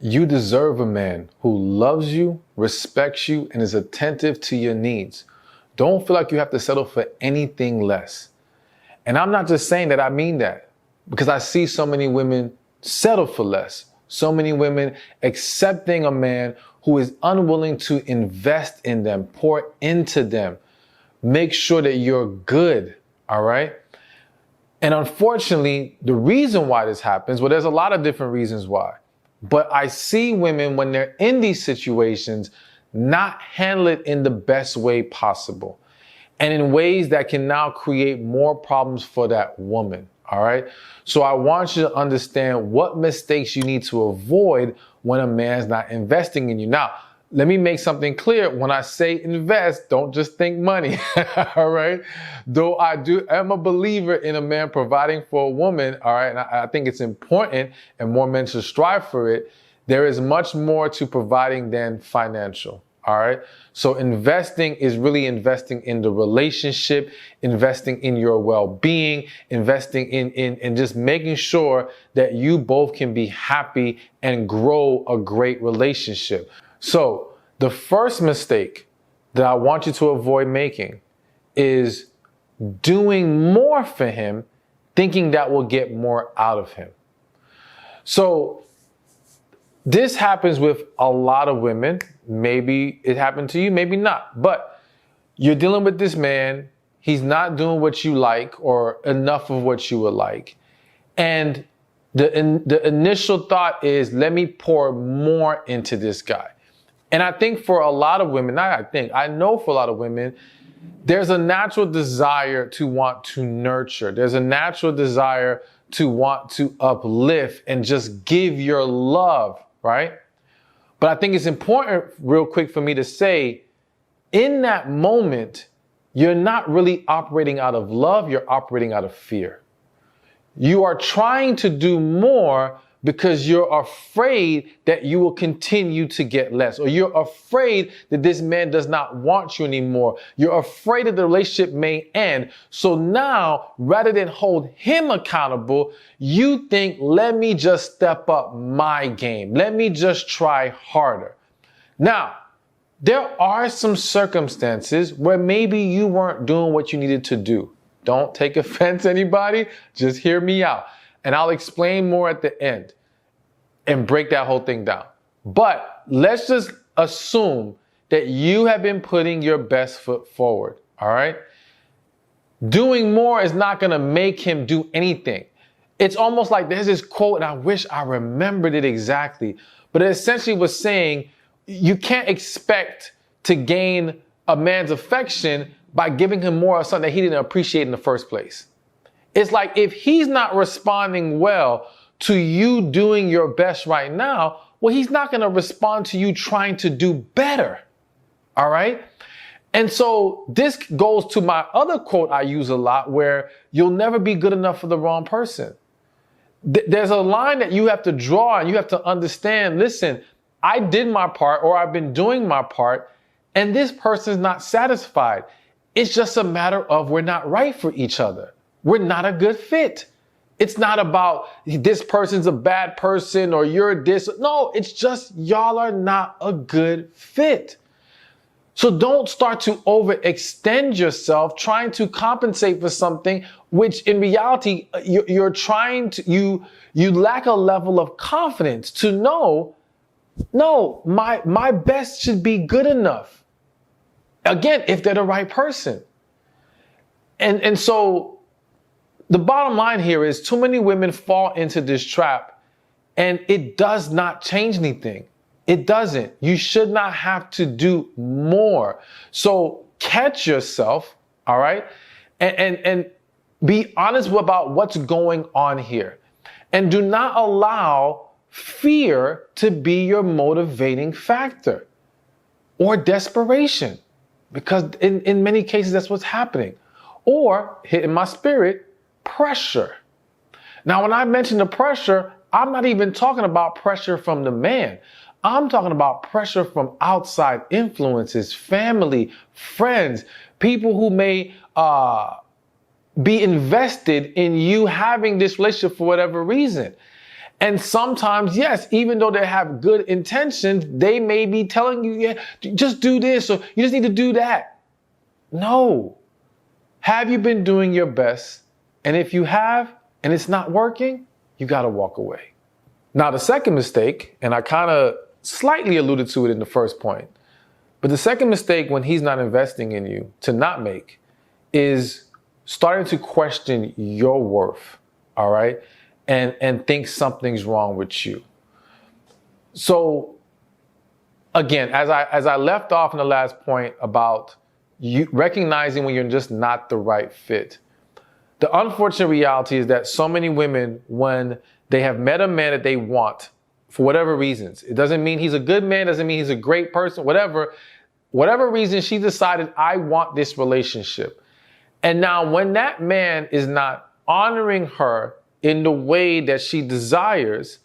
You deserve a man who loves you, respects you, and is attentive to your needs. Don't feel like you have to settle for anything less. And I'm not just saying that, I mean that, because I see so many women settle for less. So many women accepting a man who is unwilling to invest in them, pour into them, make sure that you're good, all right? And unfortunately, the reason why this happens, well, there's a lot of different reasons why. But I see women, when they're in these situations, not handle it in the best way possible, and in ways that can now create more problems for that woman. All right. So I want you to understand what mistakes you need to avoid when a man's not investing in you. Now, let me make something clear. When I say invest, don't just think money. All right. Though I'm a believer in a man providing for a woman. All right. And I think it's important, and more men should strive for it. There is much more to providing than financial. All right. So investing is really investing in the relationship, investing in your well-being, investing in just making sure that you both can be happy and grow a great relationship. So the first mistake that I want you to avoid making is doing more for him, thinking that will get more out of him. So this happens with a lot of women. Maybe it happened to you, maybe not. But you're dealing with this man. He's not doing what you like or enough of what you would like. And the initial thought is, let me pour more into this guy. And I think for a lot of women, I know for a lot of women, there's a natural desire to want to nurture. There's a natural desire to want to uplift and just give your love, right? But I think it's important, real quick, for me to say, in that moment, you're not really operating out of love, you're operating out of fear. You are trying to do more because you're afraid that you will continue to get less, or you're afraid that this man does not want you anymore. You're afraid that the relationship may end. So now, rather than hold him accountable, you think, let me just step up my game. Let me just try harder. Now, there are some circumstances where maybe you weren't doing what you needed to do. Don't take offense, anybody. Just hear me out. And I'll explain more at the end and break that whole thing down. But let's just assume that you have been putting your best foot forward, all right? Doing more is not gonna make him do anything. It's almost like there's this quote, and I wish I remembered it exactly, but it essentially was saying, you can't expect to gain a man's affection by giving him more of something that he didn't appreciate in the first place. It's like, if he's not responding well to you doing your best right now, well, he's not going to respond to you trying to do better. All right. And so this goes to my other quote I use a lot, where you'll never be good enough for the wrong person. There's a line that you have to draw, and you have to understand, listen, I did my part, or I've been doing my part, and this person's not satisfied. It's just a matter of we're not right for each other. We're not a good fit. It's not about this person's a bad person or you're this. No, it's just y'all are not a good fit. So don't start to overextend yourself trying to compensate for something which in reality you're trying to, you lack a level of confidence to know, no, my best should be good enough. Again, if they're the right person. And so the bottom line here is, too many women fall into this trap, and it does not change anything. It doesn't. You should not have to do more. So catch yourself, all right? And be honest about what's going on here. And do not allow fear to be your motivating factor, or desperation, because in many cases that's what's happening. Or, hitting my spirit, pressure. Now, when I mention the pressure, I'm not even talking about pressure from the man. I'm talking about pressure from outside influences, family, friends, people who may be invested in you having this relationship for whatever reason. And sometimes, yes, even though they have good intentions, they may be telling you, yeah, just do this or you just need to do that. No. Have you been doing your best? And if you have, and it's not working, you got to walk away. Now, the second mistake, and I kind of slightly alluded to it in the first point, but the second mistake when he's not investing in you to not make is starting to question your worth, all right? And think something's wrong with you. So again, as I left off in the last point about you recognizing when you're just not the right fit, the unfortunate reality is that so many women, when they have met a man that they want, for whatever reasons, it doesn't mean he's a good man, doesn't mean he's a great person, whatever reason, she decided, I want this relationship. And now when that man is not honoring her in the way that she desires,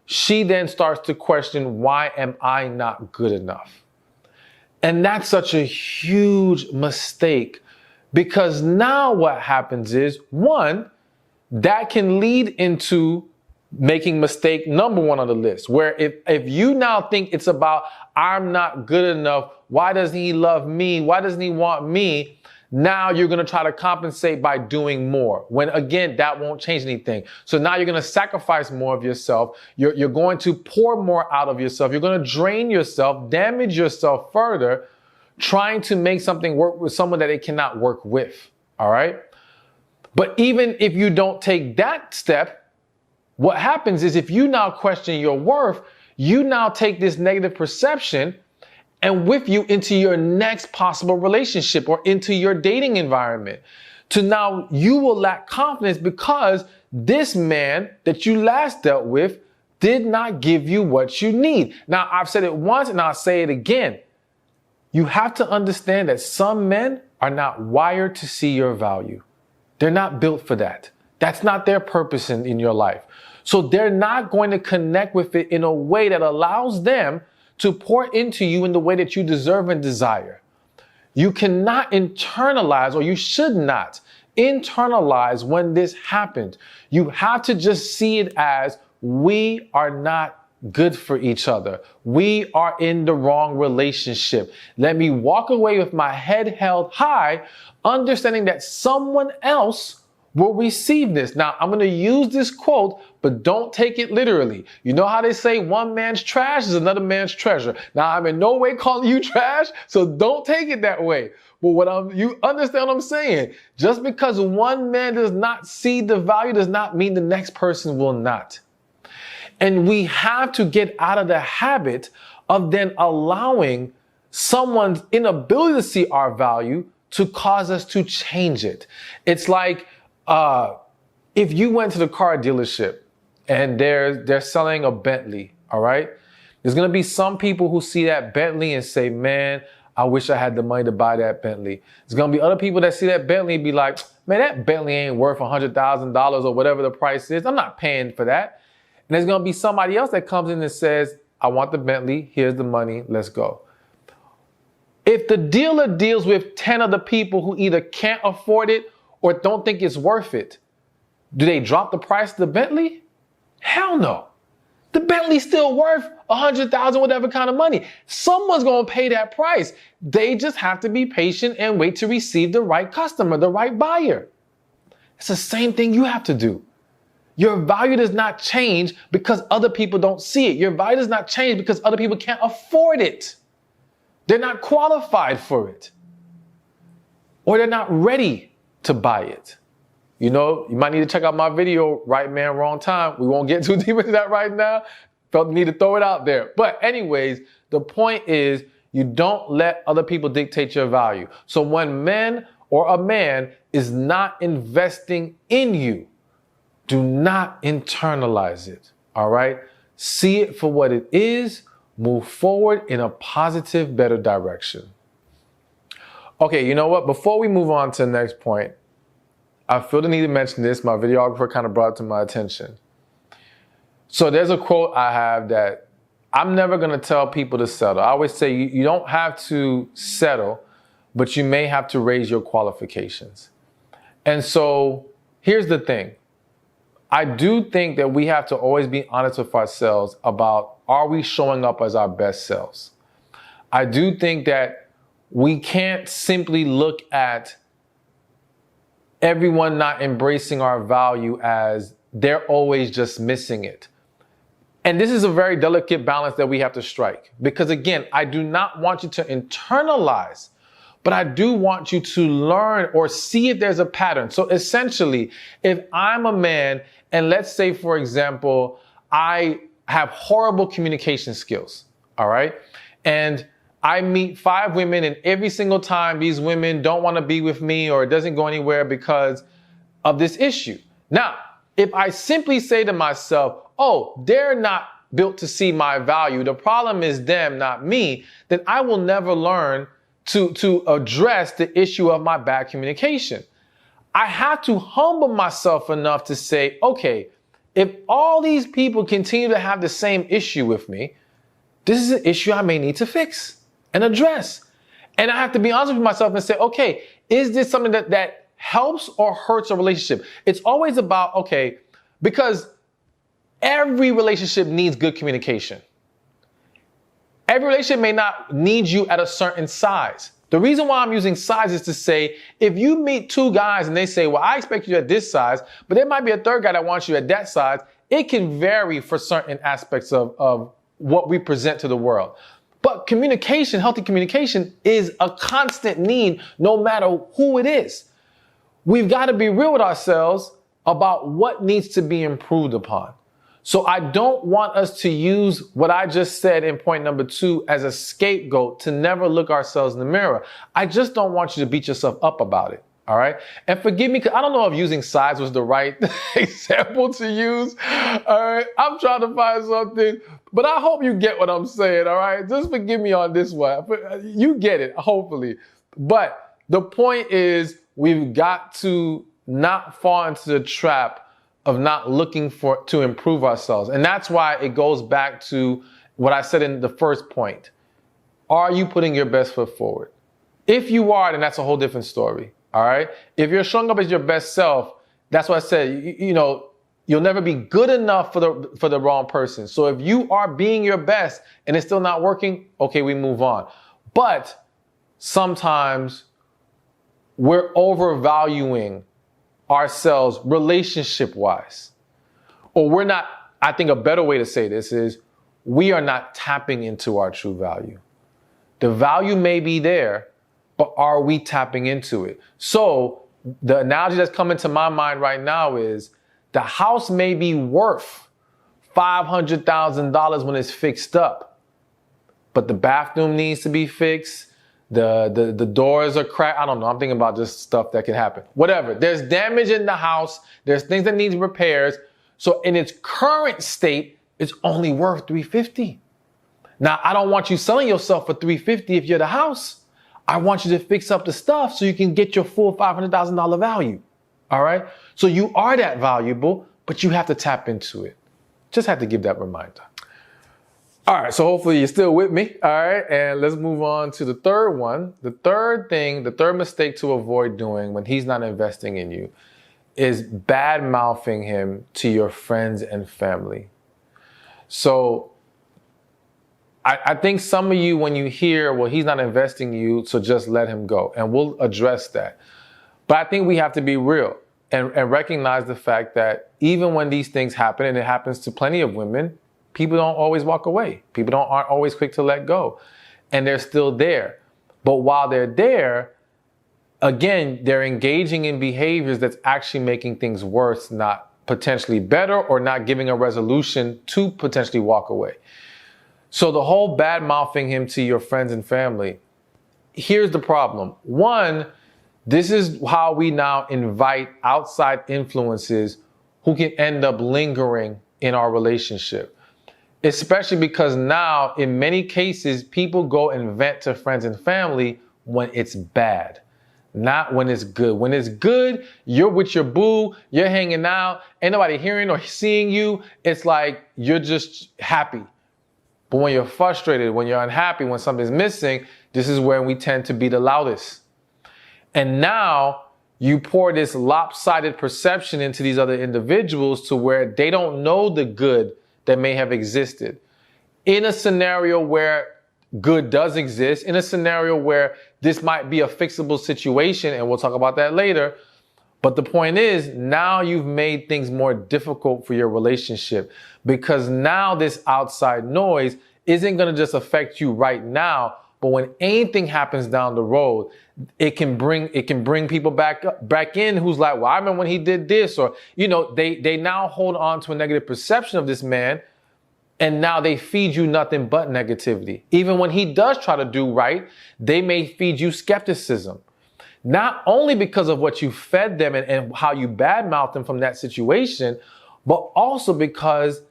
she then starts to question, why am I not good enough? And that's such a huge mistake, because now what happens is, one, that can lead into making mistake number one on the list, where if you now think it's about, I'm not good enough, why doesn't he love me? Why doesn't he want me? Now you're going to try to compensate by doing more, when again, that won't change anything. So now you're going to sacrifice more of yourself. You're going to pour more out of yourself. You're going to drain yourself, damage yourself further, trying to make something work with someone that it cannot work with. All right. But even if you don't take that step, what happens is, if you now question your worth, you now take this negative perception and with you into your next possible relationship or into your dating environment. To now you will lack confidence because this man that you last dealt with did not give you what you need. Now, I've said it once and I'll say it again. You have to understand that some men are not wired to see your value. They're not built for that. That's not their purpose in your life. So they're not going to connect with it in a way that allows them to pour into you in the way that you deserve and desire. You cannot internalize, or you should not internalize when this happens. You have to just see it as, we are not good for each other. We are in the wrong relationship. Let me walk away with my head held high, understanding that someone else will receive this. Now, I'm going to use this quote, but don't take it literally. You know how they say one man's trash is another man's treasure. Now, I'm in no way calling you trash, so don't take it that way. But you understand what I'm saying? Just because one man does not see the value does not mean the next person will not. And we have to get out of the habit of then allowing someone's inability to see our value to cause us to change it. It's like, if you went to the car dealership and they're selling a Bentley, all right? There's going to be some people who see that Bentley and say, man, I wish I had the money to buy that Bentley. There's going to be other people that see that Bentley and be like, man, that Bentley ain't worth $100,000 or whatever the price is. I'm not paying for that. And there's going to be somebody else that comes in and says, I want the Bentley. Here's the money. Let's go. If the dealer deals with 10 other people who either can't afford it or don't think it's worth it, do they drop the price of the Bentley? Hell no. The Bentley's still worth $100,000, whatever kind of money. Someone's going to pay that price. They just have to be patient and wait to receive the right customer, the right buyer. It's the same thing you have to do. Your value does not change because other people don't see it. Your value does not change because other people can't afford it. They're not qualified for it. Or they're not ready to buy it. You know, you might need to check out my video, Right Man, Wrong Time. We won't get too deep into that right now. Felt the need to throw it out there. But anyways, the point is, you don't let other people dictate your value. So when men or a man is not investing in you, do not internalize it. All right? See it for what it is. Move forward in a positive, better direction. Okay, you know what? Before we move on to the next point, I feel the need to mention this. My videographer kind of brought it to my attention. So there's a quote I have that I'm never going to tell people to settle. I always say you don't have to settle, but you may have to raise your qualifications. And so here's the thing. I do think that we have to always be honest with ourselves about, are we showing up as our best selves? I do think that we can't simply look at everyone not embracing our value as they're always just missing it. And this is a very delicate balance that we have to strike. Because again, I do not want you to internalize, but I do want you to learn or see if there's a pattern. So essentially, if I'm a man, and let's say, for example, I have horrible communication skills, all right? And I meet 5 women, and every single time these women don't want to be with me, or it doesn't go anywhere because of this issue. Now, if I simply say to myself, oh, they're not built to see my value, the problem is them, not me, then I will never learn to address the issue of my bad communication. I have to humble myself enough to say, okay, if all these people continue to have the same issue with me, this is an issue I may need to fix and address. And I have to be honest with myself and say, okay, is this something that helps or hurts a relationship? It's always about, okay, because every relationship needs good communication. Every relationship may not need you at a certain size. The reason why I'm using size is to say, if you meet 2 guys and they say, well, I expect you at this size, but there might be a 3rd guy that wants you at that size, it can vary for certain aspects of what we present to the world. But communication, healthy communication, is a constant need no matter who it is. We've got to be real with ourselves about what needs to be improved upon. So I don't want us to use what I just said in point number 2 as a scapegoat to never look ourselves in the mirror. I just don't want you to beat yourself up about it. All right. And forgive me, because I don't know if using size was the right example to use. All right. I'm trying to find something, but I hope you get what I'm saying. All right. Just forgive me on this one. You get it, hopefully. But the point is, we've got to not fall into the trap of not looking to improve ourselves. And that's why it goes back to what I said in the first point. Are you putting your best foot forward? If you are, then that's a whole different story. All right. If you're showing up as your best self, that's what I said. You'll never be good enough for the wrong person. So if you are being your best and it's still not working, okay, we move on. But sometimes we're overvaluing ourselves relationship-wise. Or we're not, I think a better way to say this is, we are not tapping into our true value. The value may be there, but are we tapping into it? So the analogy that's coming to my mind right now is, the house may be worth $500,000 when it's fixed up, but the bathroom needs to be fixed. The doors are cracked. I don't know. I'm thinking about just stuff that can happen. Whatever. There's damage in the house. There's things that need repairs. So in its current state, it's only worth $350. Now, I don't want you selling yourself for $350 if you're the house. I want you to fix up the stuff so you can get your full $500,000 value. All right. So you are that valuable, but you have to tap into it. Just have to give that reminder. All right, so hopefully you're still with me. All right, and let's move on to the third one. The third mistake to avoid doing when he's not investing in you is bad-mouthing him to your friends and family. So I think some of you, when you hear, well, he's not investing in you, so just let him go. And we'll address that. But I think we have to be real and recognize the fact that even when these things happen, and it happens to plenty of women, people don't always walk away. People aren't always quick to let go. And they're still there. But while they're there, again, they're engaging in behaviors that's actually making things worse, not potentially better, or not giving a resolution to potentially walk away. So the whole bad-mouthing him to your friends and family, here's the problem. One, this is how we now invite outside influences who can end up lingering in our relationship. Especially because now, in many cases, people go and vent to friends and family when it's bad, not when it's good. When it's good, you're with your boo, you're hanging out, ain't nobody hearing or seeing you. It's like you're just happy. But when you're frustrated, when you're unhappy, when something's missing, this is when we tend to be the loudest. And now you pour this lopsided perception into these other individuals to where they don't know the good that may have existed. In a scenario where good does exist, in a scenario where this might be a fixable situation, and we'll talk about that later, but the point is, now you've made things more difficult for your relationship, because now this outside noise isn't going to just affect you right now, but when anything happens down the road, it can bring people back in who's like, well, I remember when he did this, or, they now hold on to a negative perception of this man, and now they feed you nothing but negativity. Even when he does try to do right, they may feed you skepticism. Not only because of what you fed them and how you badmouthed them from that situation, but also because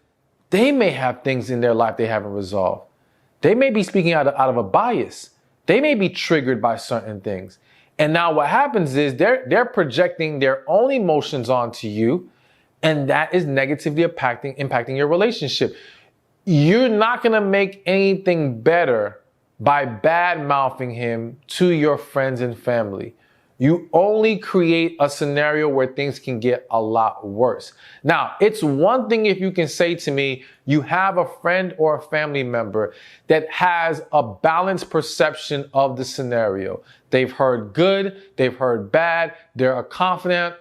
they may have things in their life they haven't resolved. They may be speaking out of a bias. They may be triggered by certain things. And now what happens is they're projecting their own emotions onto you, and that is negatively impacting your relationship. You're not going to make anything better by bad-mouthing him to your friends and family. You only create a scenario where things can get a lot worse. Now, it's one thing if you can say to me, you have a friend or a family member that has a balanced perception of the scenario. They've heard good, they've heard bad, they're a confidant,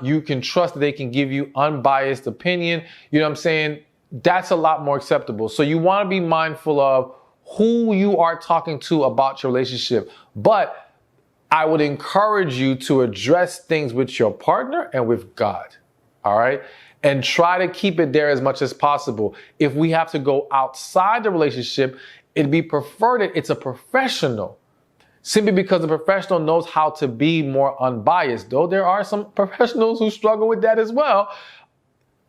you can trust that they can give you unbiased opinion. You know what I'm saying? That's a lot more acceptable. So you want to be mindful of who you are talking to about your relationship. But I would encourage you to address things with your partner and with God. All right? And try to keep it there as much as possible. If we have to go outside the relationship, it'd be preferred that it's a professional. Simply because the professional knows how to be more unbiased. Though there are some professionals who struggle with that as well.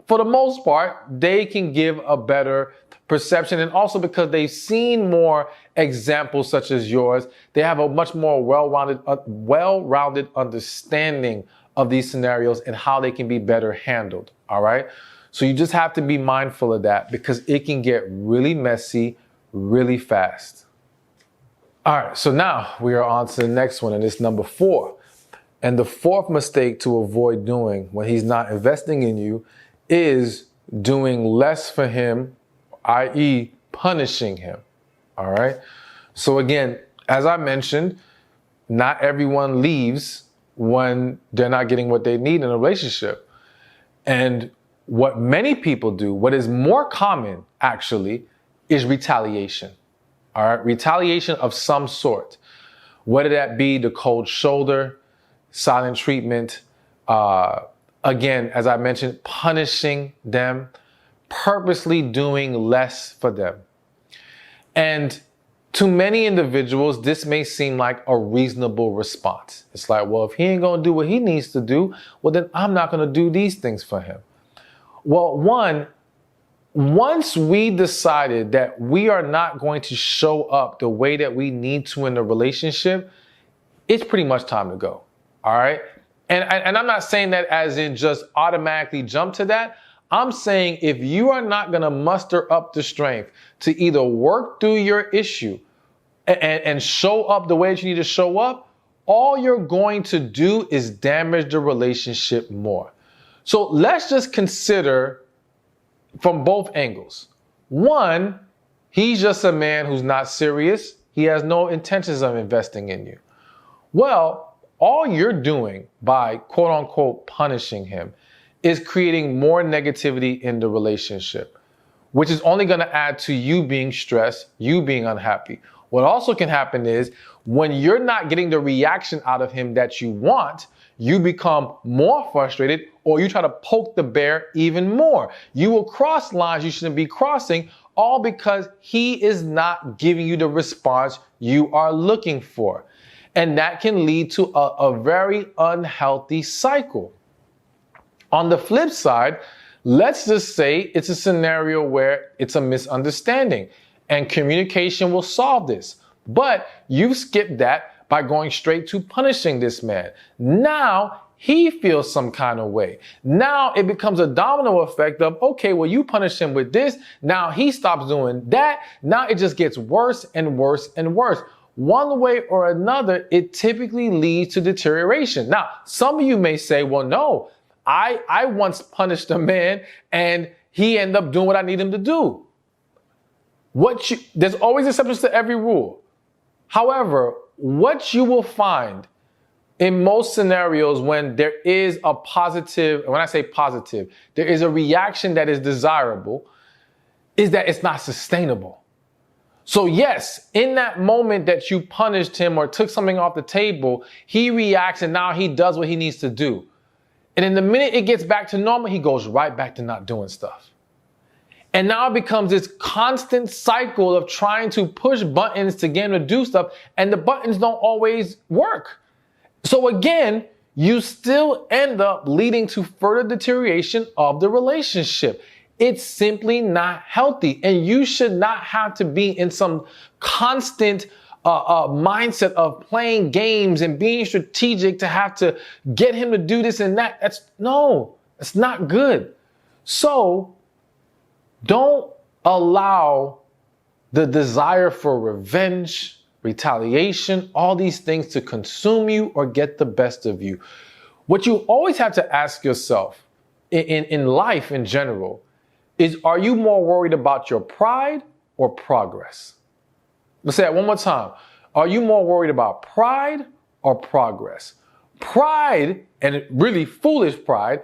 For the most part, they can give a better perception, and also because they've seen more examples such as yours, they have a much more well-rounded understanding of these scenarios and how they can be better handled. All right. So you just have to be mindful of that, because it can get really messy really fast. All right. So now we are on to the next one, and it's number 4. And the 4th mistake to avoid doing when he's not investing in you is doing less for him, i.e. punishing him. All right. So again, as I mentioned, not everyone leaves when they're not getting what they need in a relationship. And what many people do, what is more common actually, is retaliation. All right. Retaliation of some sort, whether that be the cold shoulder, silent treatment, again, as I mentioned, punishing them, purposely doing less for them. And to many individuals, this may seem like a reasonable response. It's like, well, if he ain't going to do what he needs to do, well, then I'm not going to do these things for him. Well, once we decided that we are not going to show up the way that we need to in the relationship, it's pretty much time to go. All right. And I'm not saying that as in just automatically jump to that. I'm saying if you are not going to muster up the strength to either work through your issue and show up the way that you need to show up, all you're going to do is damage the relationship more. So let's just consider from both angles. One, he's just a man who's not serious. He has no intentions of investing in you. Well, all you're doing by quote unquote punishing him is creating more negativity in the relationship, which is only going to add to you being stressed, you being unhappy. What also can happen is when you're not getting the reaction out of him that you want, you become more frustrated, or you try to poke the bear even more. You will cross lines you shouldn't be crossing, all because he is not giving you the response you are looking for. And that can lead to a very unhealthy cycle. On the flip side, let's just say it's a scenario where it's a misunderstanding and communication will solve this. But you skipped that by going straight to punishing this man. Now he feels some kind of way. Now it becomes a domino effect of, okay, well, you punish him with this. Now he stops doing that. Now it just gets worse and worse and worse. one way or another, it typically leads to deterioration. Now, some of you may say, well, no, I once punished a man and he ended up doing what I need him to do. There's always exceptions to every rule. However, what you will find in most scenarios when there is a positive, when I say positive, there is a reaction that is desirable, is that it's not sustainable. So yes, in that moment that you punished him or took something off the table, he reacts and now he does what he needs to do. And in the minute it gets back to normal, he goes right back to not doing stuff. And now it becomes this constant cycle of trying to push buttons to get him to do stuff, and the buttons don't always work. So again, you still end up leading to further deterioration of the relationship. It's simply not healthy, and you should not have to be in some constant mindset of playing games and being strategic to have to get him to do this and that. That's not good. So don't allow the desire for revenge, retaliation, all these things to consume you or get the best of you. What you always have to ask yourself in life in general is, are you more worried about your pride or progress? Let's say that one more time. Are you more worried about pride or progress? Pride, and really foolish pride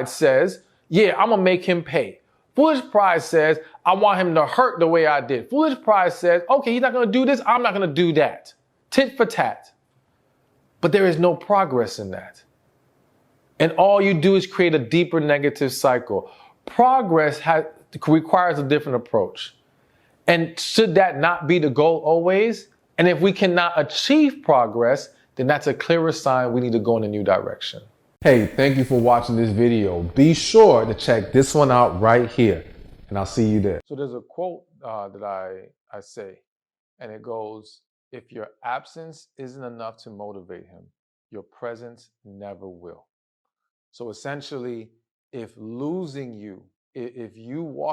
says, yeah, I'm gonna make him pay. Foolish pride says, I want him to hurt the way I did. Foolish pride says, okay, he's not going to do this, I'm not going to do that. Tit for tat. But there is no progress in that. And all you do is create a deeper negative cycle. Progress requires a different approach. And should that not be the goal always? And if we cannot achieve progress, then that's a clearer sign we need to go in a new direction. Hey, thank you for watching this video. Be sure to check this one out right here, and I'll see you there. So there's a quote that I say, and it goes, if your absence isn't enough to motivate him, your presence never will. So essentially, if losing you, if you walk